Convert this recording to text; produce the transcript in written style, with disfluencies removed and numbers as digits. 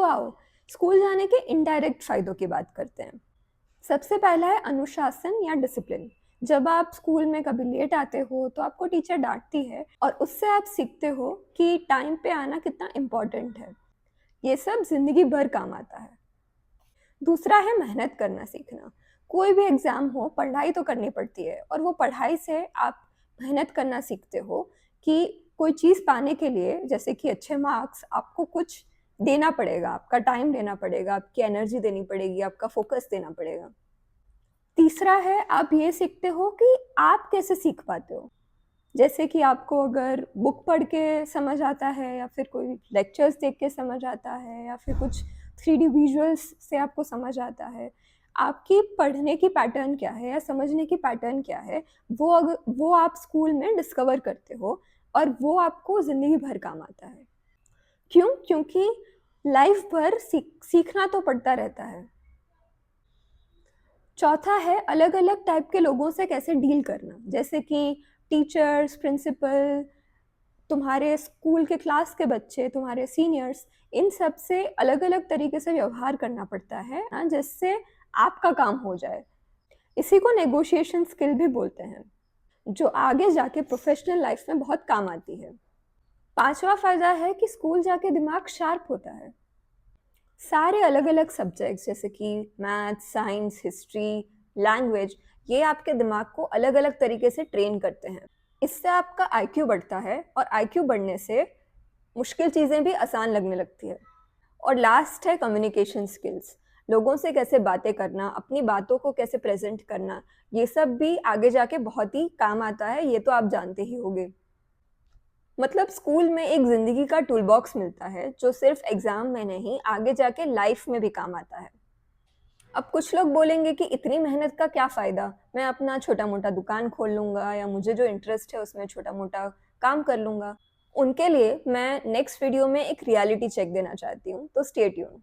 आओ स्कूल जाने के इनडायरेक्ट फायदों की बात करते हैं। सबसे पहला है अनुशासन या डिसिप्लिन। जब आप स्कूल में कभी लेट आते हो तो आपको टीचर डांटती है और उससे आप सीखते हो कि टाइम पे आना कितना इम्पोर्टेंट है। ये सब जिंदगी भर काम आता है। दूसरा है मेहनत करना सीखना। कोई भी एग्जाम हो, पढ़ाई तो करनी पड़ती है और वो पढ़ाई से आप मेहनत करना सीखते हो कि कोई चीज़ पाने के लिए, जैसे कि अच्छे मार्क्स, आपको कुछ देना पड़ेगा, आपका टाइम देना पड़ेगा, आपकी एनर्जी देनी पड़ेगी, आपका फोकस देना पड़ेगा। तीसरा है आप ये सीखते हो कि आप कैसे सीख पाते हो। जैसे कि आपको अगर बुक पढ़ के समझ आता है या फिर कोई लेक्चर्स देख के समझ आता है या फिर कुछ 3D विजुअल्स से आपको समझ आता है, आपकी पढ़ने की पैटर्न क्या है या समझने की पैटर्न क्या है, वो आप स्कूल में डिस्कवर करते हो और वो आपको ज़िंदगी भर काम आता है। क्यों? क्योंकि लाइफ भर सीखना तो पड़ता रहता है। चौथा है अलग अलग टाइप के लोगों से कैसे डील करना, जैसे कि टीचर्स, प्रिंसिपल, तुम्हारे स्कूल के क्लास के बच्चे, तुम्हारे सीनियर्स, इन सब से अलग अलग तरीके से व्यवहार करना पड़ता है ना, जिससे आपका काम हो जाए। इसी को नेगोशिएशन स्किल भी बोलते हैं, जो आगे जाके प्रोफेशनल लाइफ में बहुत काम आती है। पांचवा फायदा है कि स्कूल जाके दिमाग शार्प होता है। सारे अलग अलग सब्जेक्ट्स जैसे कि मैथ, साइंस, हिस्ट्री, लैंग्वेज, ये आपके दिमाग को अलग अलग तरीके से ट्रेन करते हैं। इससे आपका आईक्यू बढ़ता है और आईक्यू बढ़ने से मुश्किल चीज़ें भी आसान लगने लगती है। और लास्ट है कम्युनिकेशन स्किल्स। लोगों से कैसे बातें करना, अपनी बातों को कैसे प्रेजेंट करना, ये सब भी आगे जाके बहुत ही काम आता है, ये तो आप जानते ही होंगे। मतलब स्कूल में एक जिंदगी का टूल बॉक्स मिलता है जो सिर्फ एग्जाम में नहीं, आगे जाके लाइफ में भी काम आता है। अब कुछ लोग बोलेंगे कि इतनी मेहनत का क्या फ़ायदा, मैं अपना छोटा मोटा दुकान खोल लूँगा या मुझे जो इंटरेस्ट है उसमें छोटा मोटा काम कर लूँगा। उनके लिए मैं नेक्स्ट वीडियो में एक रियलिटी चेक देना चाहती हूँ, तो स्टे ट्यून।